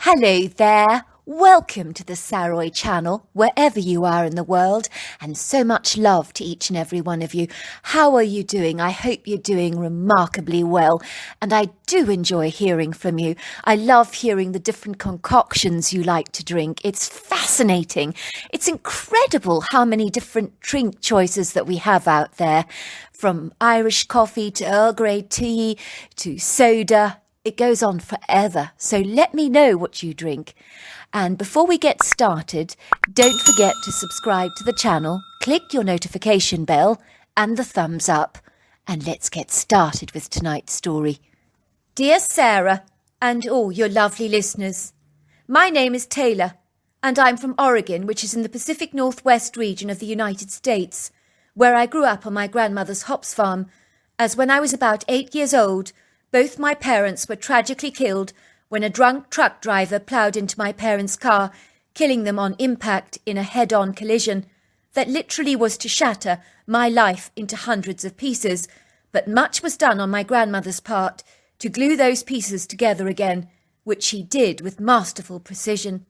Hello there. Welcome to the Saroy channel, wherever you are in the world, and so much love to each and every one of you. How are you doing? I hope you're doing remarkably well, and I do enjoy hearing from you. I love hearing the different concoctions you like to drink. It's fascinating. It's incredible how many different drink choices that we have out there, from Irish coffee to Earl Grey tea to soda. It goes on forever, so let me know what you drink. And before we get started, don't forget to subscribe to the channel, click your notification bell and the thumbs up, and let's get started with tonight's story. Dear Sarah, and all your lovely listeners, my name is Taylor, and I'm from Oregon, which is in the Pacific Northwest region of the United States, where I grew up on my grandmother's hops farm, as when I was about 8 years old, both my parents were tragically killed when a drunk truck driver ploughed into my parents' car, killing them on impact in a head-on collision that literally was to shatter my life into hundreds of pieces, but much was done on my grandmother's part to glue those pieces together again, which she did with masterful precision.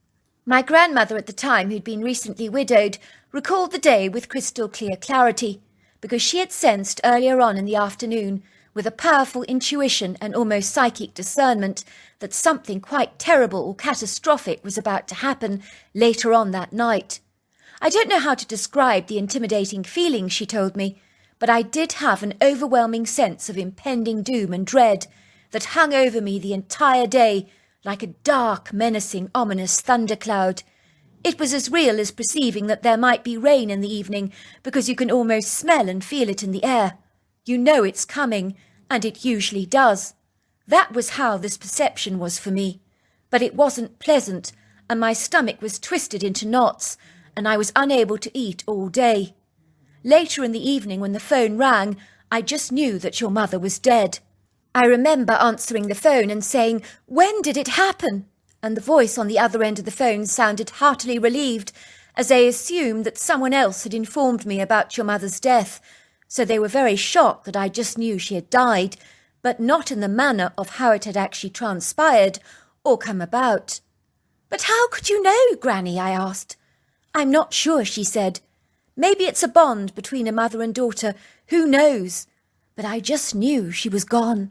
My grandmother at the time, who'd been recently widowed, recalled the day with crystal clear clarity, because she had sensed earlier on in the afternoon, with a powerful intuition and almost psychic discernment, that something quite terrible or catastrophic was about to happen later on that night. I don't know how to describe the intimidating feeling, she told me, but I did have an overwhelming sense of impending doom and dread that hung over me the entire day like a dark, menacing, ominous thundercloud. It was as real as perceiving that there might be rain in the evening, because you can almost smell and feel it in the air. You know it's coming, and it usually does. That was how this perception was for me. But it wasn't pleasant, and my stomach was twisted into knots, and I was unable to eat all day. Later in the evening, when the phone rang, I just knew that your mother was dead. I remember answering the phone and saying, "When did it happen?" And the voice on the other end of the phone sounded heartily relieved, as they assumed that someone else had informed me about your mother's death. So they were very shocked that I just knew she had died, but not in the manner of how it had actually transpired or come about. "But how could you know, Granny?" I asked. "I'm not sure," she said. "Maybe it's a bond between a mother and daughter, who knows? But I just knew she was gone."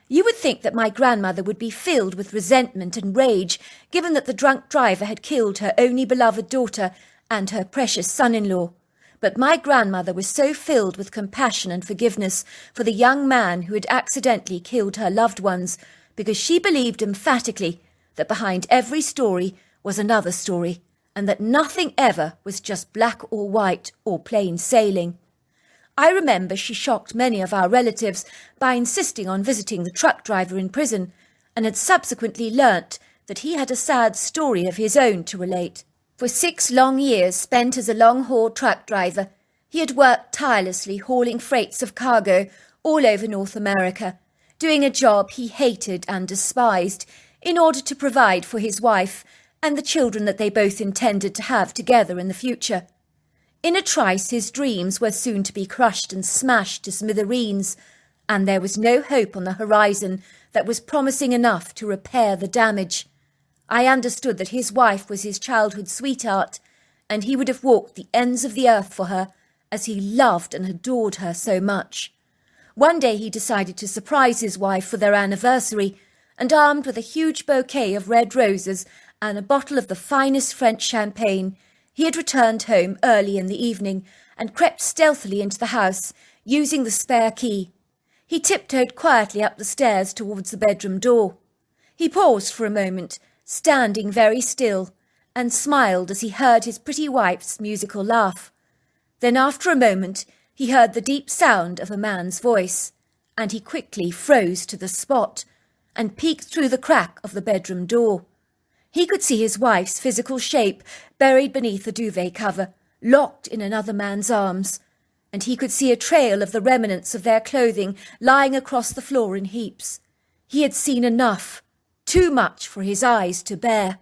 You would think that my grandmother would be filled with resentment and rage, given that the drunk driver had killed her only beloved daughter and her precious son-in-law. But my grandmother was so filled with compassion and forgiveness for the young man who had accidentally killed her loved ones, because she believed emphatically that behind every story was another story, and that nothing ever was just black or white or plain sailing. I remember she shocked many of our relatives by insisting on visiting the truck driver in prison, and had subsequently learnt that he had a sad story of his own to relate. For 6 long years spent as a long-haul truck driver, he had worked tirelessly hauling freights of cargo all over North America, doing a job he hated and despised, in order to provide for his wife and the children that they both intended to have together in the future. In a trice, his dreams were soon to be crushed and smashed to smithereens, and there was no hope on the horizon that was promising enough to repair the damage. I understood that his wife was his childhood sweetheart, and he would have walked the ends of the earth for her, as he loved and adored her so much. One day he decided to surprise his wife for their anniversary, and armed with a huge bouquet of red roses and a bottle of the finest French champagne, he had returned home early in the evening and crept stealthily into the house, using the spare key. He tiptoed quietly up the stairs towards the bedroom door. He paused for a moment, standing very still, and smiled as he heard his pretty wife's musical laugh. Then after a moment he heard the deep sound of a man's voice, and he quickly froze to the spot and peeked through the crack of the bedroom door. He could see his wife's physical shape buried beneath a duvet cover, locked in another man's arms, and he could see a trail of the remnants of their clothing lying across the floor in heaps. He had seen enough. Too much for his eyes to bear.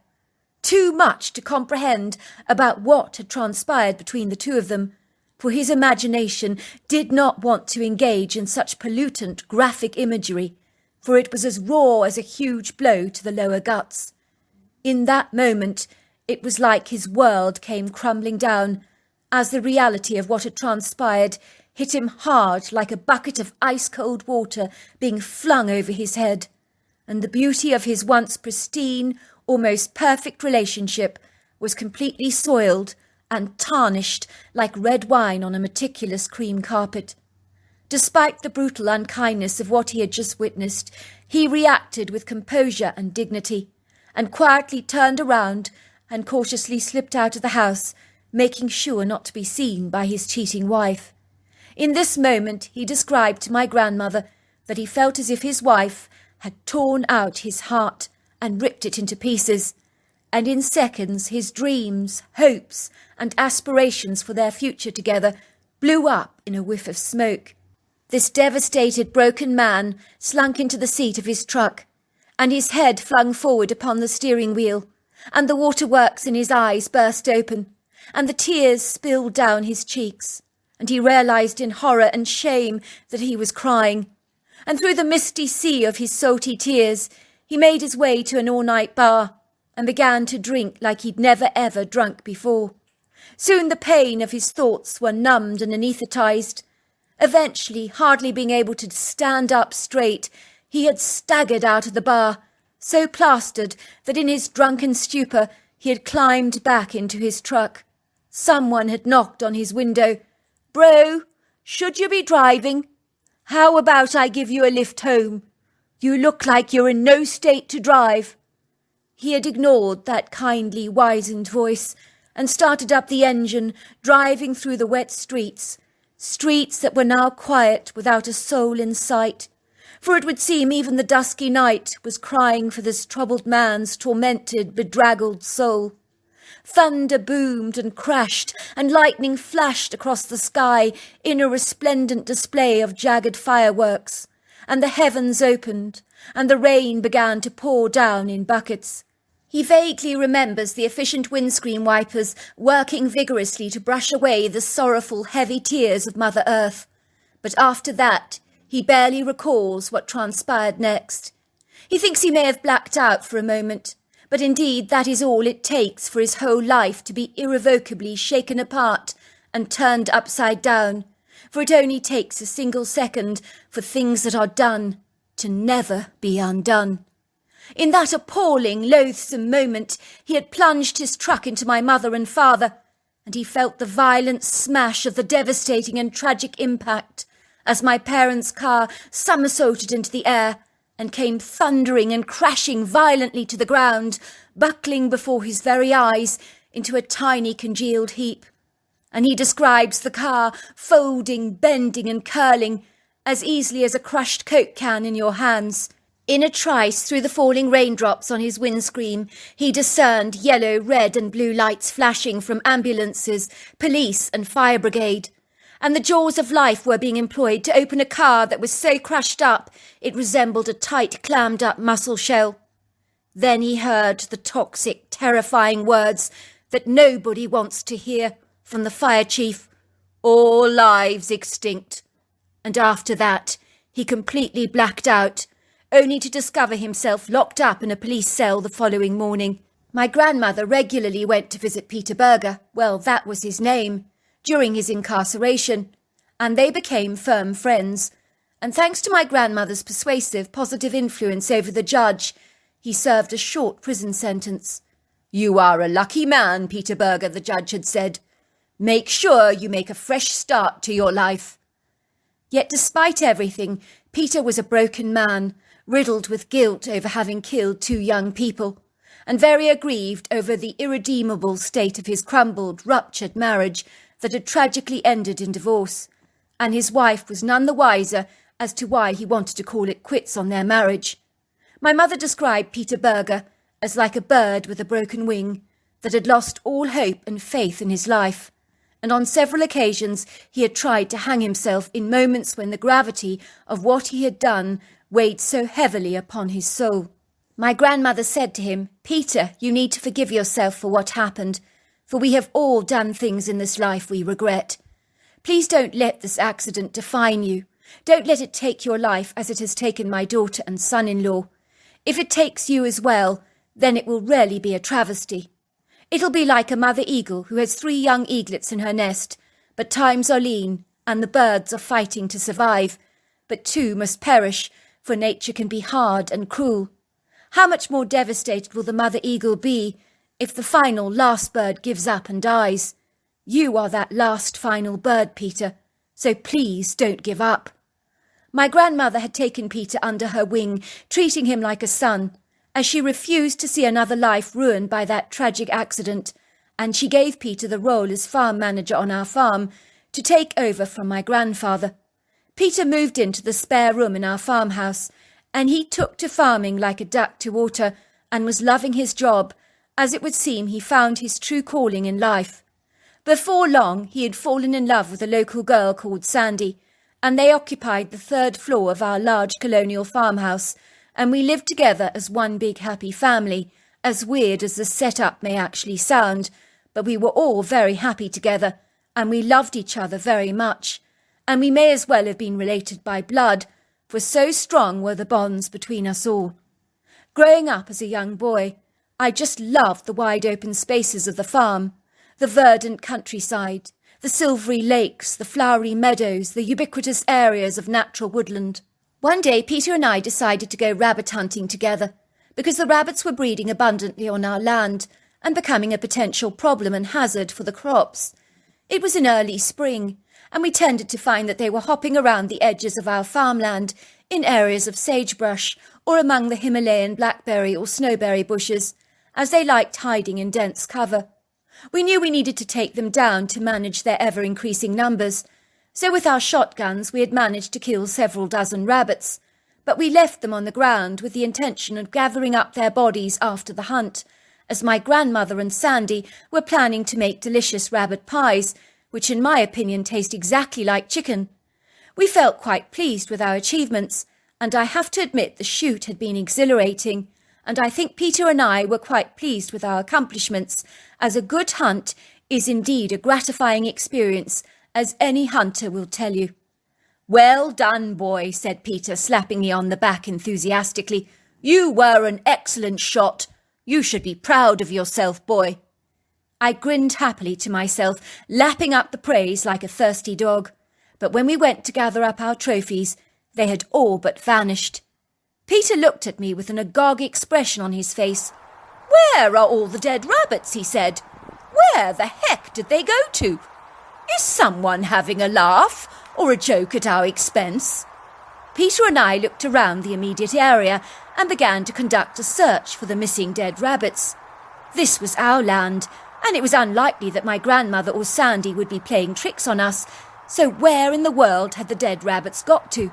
Too much to comprehend about what had transpired between the two of them, for his imagination did not want to engage in such pollutant graphic imagery, for it was as raw as a huge blow to the lower guts. In that moment, it was like his world came crumbling down, as the reality of what had transpired hit him hard like a bucket of ice-cold water being flung over his head, and the beauty of his once pristine, almost perfect relationship was completely soiled and tarnished like red wine on a meticulous cream carpet. Despite the brutal unkindness of what he had just witnessed, he reacted with composure and dignity, and quietly turned around and cautiously slipped out of the house, making sure not to be seen by his cheating wife. In this moment he described to my grandmother that he felt as if his wife had torn out his heart and ripped it into pieces, and in seconds his dreams, hopes, and aspirations for their future together blew up in a whiff of smoke. This devastated, broken man slunk into the seat of his truck, and his head flung forward upon the steering wheel, and the waterworks in his eyes burst open, and the tears spilled down his cheeks, and he realized in horror and shame that he was crying. And through the misty sea of his salty tears, he made his way to an all-night bar, and began to drink like he'd never ever drunk before. Soon the pain of his thoughts were numbed and anaesthetized. Eventually, hardly being able to stand up straight, he had staggered out of the bar, so plastered that in his drunken stupor he had climbed back into his truck. Someone had knocked on his window. "Bro, should you be driving? How about I give you a lift home? You look like you're in no state to drive." He had ignored that kindly, wizened voice and started up the engine, driving through the wet streets that were now quiet without a soul in sight, for it would seem even the dusky night was crying for this troubled man's tormented, bedraggled soul. Thunder boomed and crashed, and lightning flashed across the sky in a resplendent display of jagged fireworks, and the heavens opened, and the rain began to pour down in buckets. He vaguely remembers the efficient windscreen wipers working vigorously to brush away the sorrowful, heavy tears of Mother Earth. But after that, he barely recalls what transpired next. He thinks he may have blacked out for a moment, but indeed that is all it takes for his whole life to be irrevocably shaken apart and turned upside down, for it only takes a single second for things that are done to never be undone. In that appalling, loathsome moment, he had plunged his truck into my mother and father, and he felt the violent smash of the devastating and tragic impact as my parents' car somersaulted into the air and came thundering and crashing violently to the ground, buckling before his very eyes into a tiny congealed heap. And he describes the car folding, bending and curling as easily as a crushed Coke can in your hands. In a trice, through the falling raindrops on his windscreen, he discerned yellow, red and blue lights flashing from ambulances, police and fire brigade, and the jaws of life were being employed to open a car that was so crushed up it resembled a tight, clammed-up mussel shell. Then he heard the toxic, terrifying words that nobody wants to hear from the fire chief: "All lives extinct." And after that, he completely blacked out, only to discover himself locked up in a police cell the following morning. My grandmother regularly went to visit Peter Berger, well, that was his name, during his incarceration, and they became firm friends. And thanks to my grandmother's persuasive, positive influence over the judge, he served a short prison sentence. "You are a lucky man, Peter Berger," the judge had said. "Make sure you make a fresh start to your life." Yet despite everything, Peter was a broken man, riddled with guilt over having killed 2 young people, and very aggrieved over the irredeemable state of his crumbled, ruptured marriage that had tragically ended in divorce, and his wife was none the wiser as to why he wanted to call it quits on their marriage. My mother described Peter Berger as like a bird with a broken wing that had lost all hope and faith in his life, and on several occasions he had tried to hang himself in moments when the gravity of what he had done weighed so heavily upon his soul. My grandmother said to him, "Peter, you need to forgive yourself for what happened, for we have all done things in this life we regret. Please don't let this accident define you. Don't let it take your life as it has taken my daughter and son-in-law. If it takes you as well, then it will really be a travesty. It'll be like a mother eagle who has 3 young eaglets in her nest, but times are lean and the birds are fighting to survive, but 2 must perish, for nature can be hard and cruel. How much more devastated will the mother eagle be if the final last bird gives up and dies? You are that last final bird, Peter, so please don't give up. My grandmother had taken Peter under her wing, treating him like a son, as she refused to see another life ruined by that tragic accident, and she gave Peter the role as farm manager on our farm to take over from my grandfather. Peter moved into the spare room in our farmhouse, and he took to farming like a duck to water and was loving his job, as it would seem he found his true calling in life. Before long, he had fallen in love with a local girl called Sandy, and they occupied the 3rd floor of our large colonial farmhouse, and we lived together as one big happy family, as weird as the setup may actually sound, but we were all very happy together, and we loved each other very much, and we may as well have been related by blood, for so strong were the bonds between us all. Growing up as a young boy, I just loved the wide open spaces of the farm, the verdant countryside, the silvery lakes, the flowery meadows, the ubiquitous areas of natural woodland. One day Peter and I decided to go rabbit hunting together, because the rabbits were breeding abundantly on our land and becoming a potential problem and hazard for the crops. It was in early spring, and we tended to find that they were hopping around the edges of our farmland in areas of sagebrush or among the Himalayan blackberry or snowberry bushes, as they liked hiding in dense cover. We knew we needed to take them down to manage their ever-increasing numbers, so with our shotguns we had managed to kill several dozen rabbits, but we left them on the ground with the intention of gathering up their bodies after the hunt, as my grandmother and Sandy were planning to make delicious rabbit pies, which in my opinion taste exactly like chicken. We felt quite pleased with our achievements, and I have to admit the shoot had been exhilarating, and I think Peter and I were quite pleased with our accomplishments, as a good hunt is indeed a gratifying experience, as any hunter will tell you. "Well done, boy," said Peter, slapping me on the back enthusiastically. "You were an excellent shot. You should be proud of yourself, boy." I grinned happily to myself, lapping up the praise like a thirsty dog. But when we went to gather up our trophies, they had all but vanished. Peter looked at me with an agog expression on his face. "Where are all the dead rabbits?" he said. "Where the heck did they go to? Is someone having a laugh or a joke at our expense?" Peter and I looked around the immediate area and began to conduct a search for the missing dead rabbits. This was our land, and it was unlikely that my grandmother or Sandy would be playing tricks on us, so where in the world had the dead rabbits got to?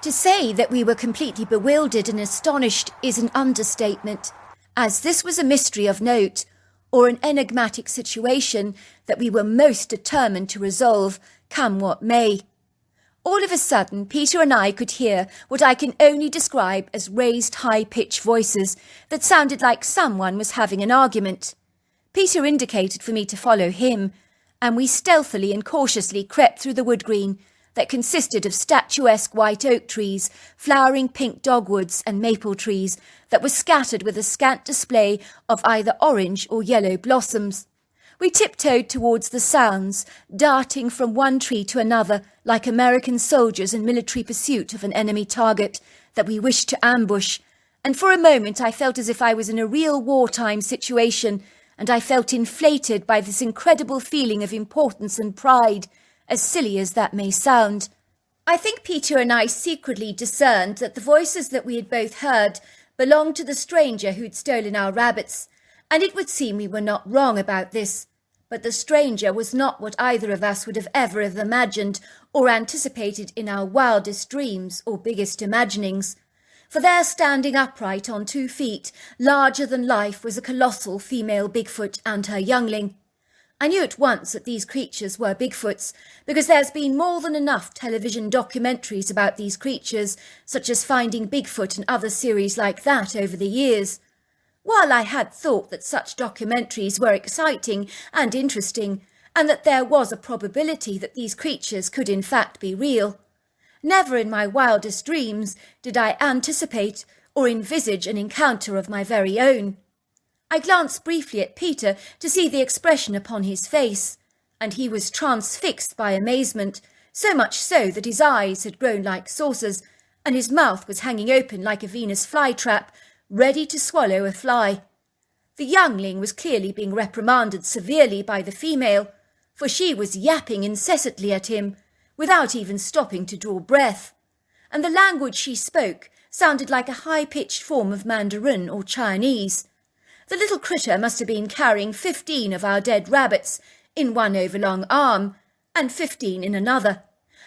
To say that we were completely bewildered and astonished is an understatement, as this was a mystery of note, or an enigmatic situation that we were most determined to resolve, come what may. All of a sudden, Peter and I could hear what I can only describe as raised high-pitched voices that sounded like someone was having an argument. Peter indicated for me to follow him, and we stealthily and cautiously crept through the wood-green that consisted of statuesque white oak trees, flowering pink dogwoods and maple trees that were scattered with a scant display of either orange or yellow blossoms. We tiptoed towards the sounds, darting from one tree to another like American soldiers in military pursuit of an enemy target that we wished to ambush, and for a moment I felt as if I was in a real wartime situation, and I felt inflated by this incredible feeling of importance and pride, as silly as that may sound. I think Peter and I secretly discerned that the voices that we had both heard belonged to the stranger who'd stolen our rabbits, and it would seem we were not wrong about this. But the stranger was not what either of us would have ever have imagined or anticipated in our wildest dreams or biggest imaginings. For there, standing upright on 2 feet, larger than life, was a colossal female Bigfoot and her youngling. I knew at once that these creatures were Bigfoots, because there's been more than enough television documentaries about these creatures, such as Finding Bigfoot and other series like that over the years. While I had thought that such documentaries were exciting and interesting, and that there was a probability that these creatures could in fact be real, never in my wildest dreams did I anticipate or envisage an encounter of my very own. I glanced briefly at Peter to see the expression upon his face, and he was transfixed by amazement, so much so that his eyes had grown like saucers, and his mouth was hanging open like a Venus flytrap, ready to swallow a fly. The youngling was clearly being reprimanded severely by the female, for she was yapping incessantly at him, without even stopping to draw breath, and the language she spoke sounded like a high-pitched form of Mandarin or Chinese. The little critter must have been carrying 15 of our dead rabbits in one overlong arm, and 15 in another,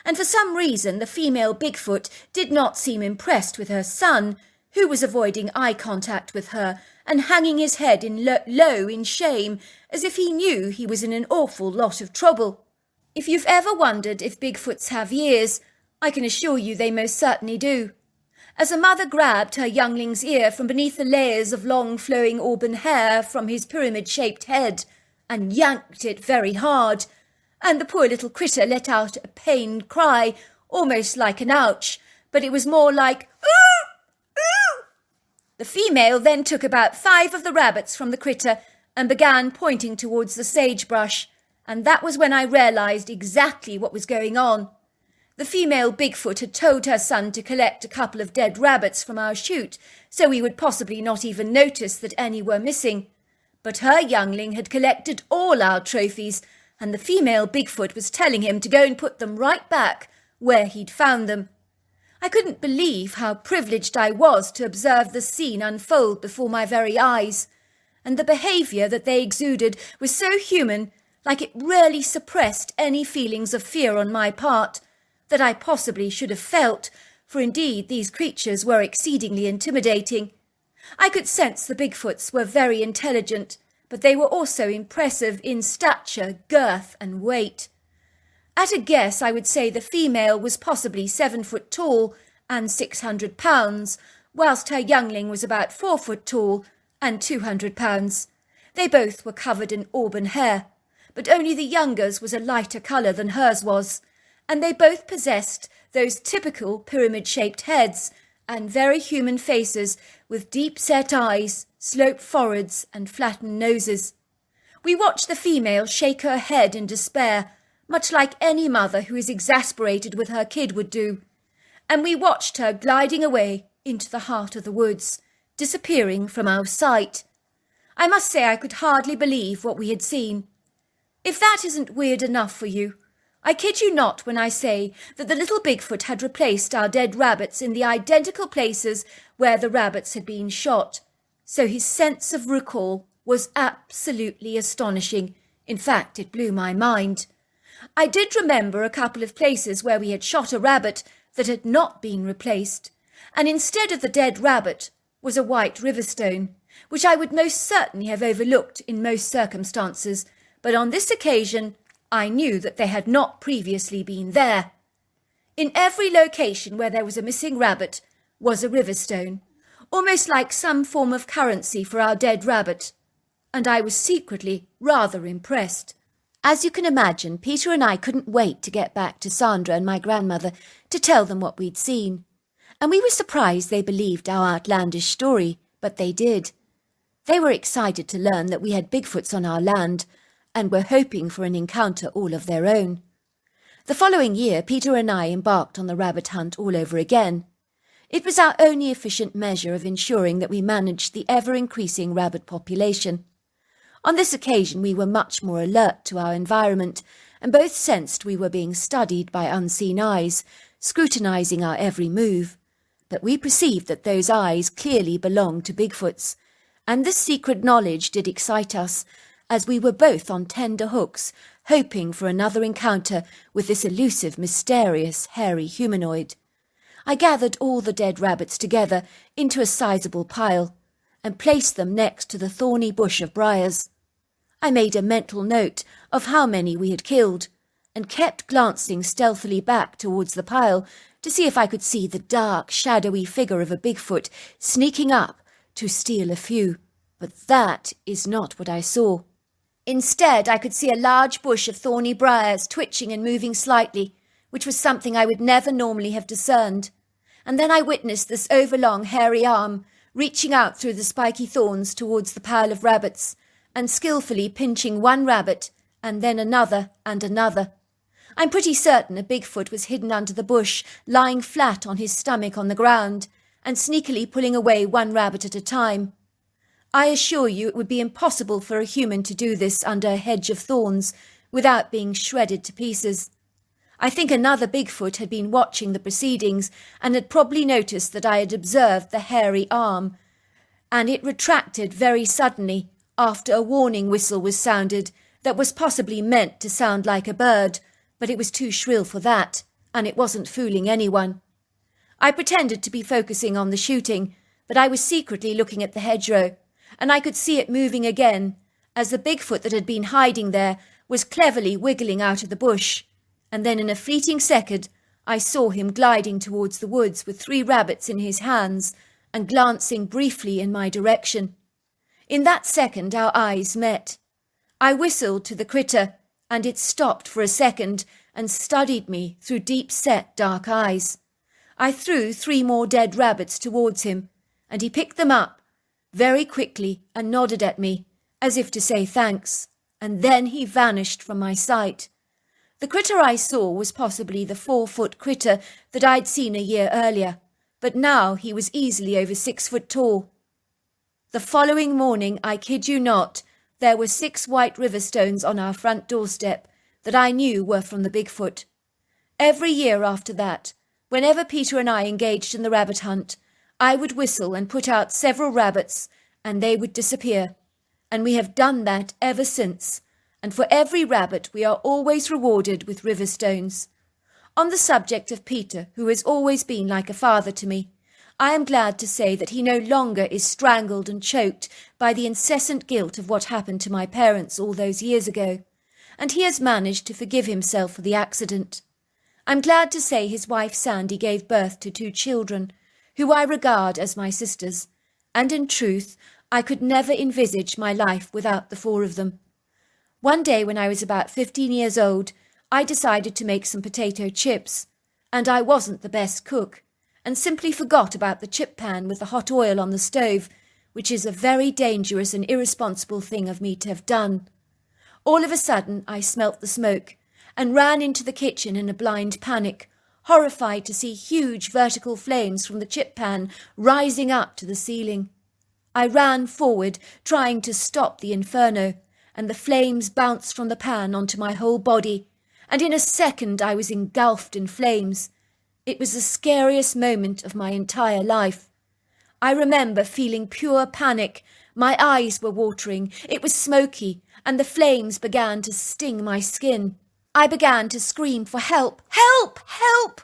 and for some reason the female Bigfoot did not seem impressed with her son, who was avoiding eye contact with her and hanging his head low in shame, as if he knew he was in an awful lot of trouble. If you've ever wondered if Bigfoots have ears, I can assure you they most certainly do. As a mother grabbed her youngling's ear from beneath the layers of long flowing auburn hair from his pyramid-shaped head, and yanked it very hard, and the poor little critter let out a pained cry, almost like an ouch, but it was more like "Ooh! Ooh!" The female then took about 5 of the rabbits from the critter and began pointing towards the sagebrush, and that was when I realised exactly what was going on. The female Bigfoot had told her son to collect a couple of dead rabbits from our chute, so we would possibly not even notice that any were missing. But her youngling had collected all our trophies, and the female Bigfoot was telling him to go and put them right back where he'd found them. I couldn't believe how privileged I was to observe the scene unfold before my very eyes, and the behaviour that they exuded was so human, like it really suppressed any feelings of fear on my part that I possibly should have felt, for indeed these creatures were exceedingly intimidating. I could sense the Bigfoots were very intelligent, but they were also impressive in stature, girth, and weight. At a guess, I would say the female was possibly 7 foot tall and 600 pounds, whilst her youngling was about 4 foot tall and 200 pounds. They both were covered in auburn hair, but only the younger's was a lighter colour than hers was, and they both possessed those typical pyramid-shaped heads and very human faces with deep-set eyes, sloped foreheads and flattened noses. We watched the female shake her head in despair, much like any mother who is exasperated with her kid would do, and we watched her gliding away into the heart of the woods, disappearing from our sight. I must say I could hardly believe what we had seen. If that isn't weird enough for you, I kid you not when I say that the little Bigfoot had replaced our dead rabbits in the identical places where the rabbits had been shot, so his sense of recall was absolutely astonishing. In fact, it blew my mind. I did remember a couple of places where we had shot a rabbit that had not been replaced, and instead of the dead rabbit was a white riverstone, which I would most certainly have overlooked in most circumstances, but on this occasion I knew that they had not previously been there. In every location where there was a missing rabbit was a riverstone, almost like some form of currency for our dead rabbit, and I was secretly rather impressed. As you can imagine, Peter and I couldn't wait to get back to Sandra and my grandmother to tell them what we'd seen, and we were surprised they believed our outlandish story, but they did. They were excited to learn that we had Bigfoots on our land, and were hoping for an encounter all of their own. The following year, Peter and I embarked on the rabbit hunt all over again. It was our only efficient measure of ensuring that we managed the ever-increasing rabbit population. On this occasion, we were much more alert to our environment, and both sensed we were being studied by unseen eyes, scrutinizing our every move. But we perceived that those eyes clearly belonged to Bigfoots, and this secret knowledge did excite us, as we were both on tender hooks, hoping for another encounter with this elusive, mysterious, hairy humanoid. I gathered all the dead rabbits together into a sizable pile, and placed them next to the thorny bush of briars. I made a mental note of how many we had killed, and kept glancing stealthily back towards the pile to see if I could see the dark, shadowy figure of a Bigfoot sneaking up to steal a few. But that is not what I saw. Instead, I could see a large bush of thorny briars twitching and moving slightly, which was something I would never normally have discerned. And then I witnessed this overlong, hairy arm reaching out through the spiky thorns towards the pile of rabbits, and skillfully pinching one rabbit, and then another and another. I'm pretty certain a Bigfoot was hidden under the bush, lying flat on his stomach on the ground, and sneakily pulling away one rabbit at a time. I assure you it would be impossible for a human to do this under a hedge of thorns without being shredded to pieces. I think another Bigfoot had been watching the proceedings and had probably noticed that I had observed the hairy arm, and it retracted very suddenly after a warning whistle was sounded that was possibly meant to sound like a bird, but it was too shrill for that, and it wasn't fooling anyone. I pretended to be focusing on the shooting, but I was secretly looking at the hedgerow, and I could see it moving again, as the Bigfoot that had been hiding there was cleverly wiggling out of the bush, and then in a fleeting second I saw him gliding towards the woods with 3 rabbits in his hands and glancing briefly in my direction. In that second our eyes met. I whistled to the critter, and it stopped for a second and studied me through deep-set dark eyes. I threw 3 more dead rabbits towards him, and he picked them up very quickly and nodded at me, as if to say thanks, and then he vanished from my sight. The critter I saw was possibly the 4-foot critter that I'd seen a year earlier, but now he was easily over 6 foot tall. The following morning, I kid you not, there were 6 white river stones on our front doorstep that I knew were from the Bigfoot. Every year after that, whenever Peter and I engaged in the rabbit hunt, I would whistle and put out several rabbits, and they would disappear. And we have done that ever since, and for every rabbit we are always rewarded with river stones. On the subject of Peter, who has always been like a father to me, I am glad to say that he no longer is strangled and choked by the incessant guilt of what happened to my parents all those years ago, and he has managed to forgive himself for the accident. I'm glad to say his wife Sandy gave birth to 2 children, who I regard as my sisters, and in truth, I could never envisage my life without the 4 of them. One day when I was about 15 years old, I decided to make some potato chips, and I wasn't the best cook, and simply forgot about the chip pan with the hot oil on the stove, which is a very dangerous and irresponsible thing of me to have done. All of a sudden I smelt the smoke, and ran into the kitchen in a blind panic, horrified to see huge vertical flames from the chip pan rising up to the ceiling. I ran forward, trying to stop the inferno, and the flames bounced from the pan onto my whole body, and in a second I was engulfed in flames. It was the scariest moment of my entire life. I remember feeling pure panic. My eyes were watering, it was smoky, and the flames began to sting my skin. I began to scream for help, help, help!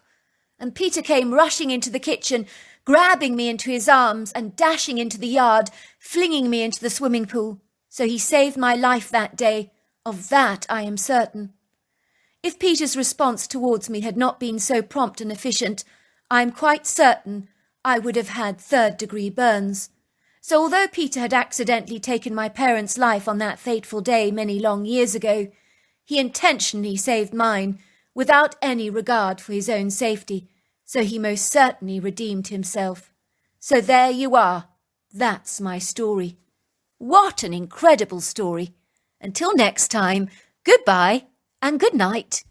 And Peter came rushing into the kitchen, grabbing me into his arms and dashing into the yard, flinging me into the swimming pool. So he saved my life that day. Of that I am certain. If Peter's response towards me had not been so prompt and efficient, I am quite certain I would have had 3rd-degree burns. So although Peter had accidentally taken my parents' life on that fateful day many long years ago, he intentionally saved mine without any regard for his own safety, so he most certainly redeemed himself. So there you are. That's my story. What an incredible story. Until next time, goodbye and good night.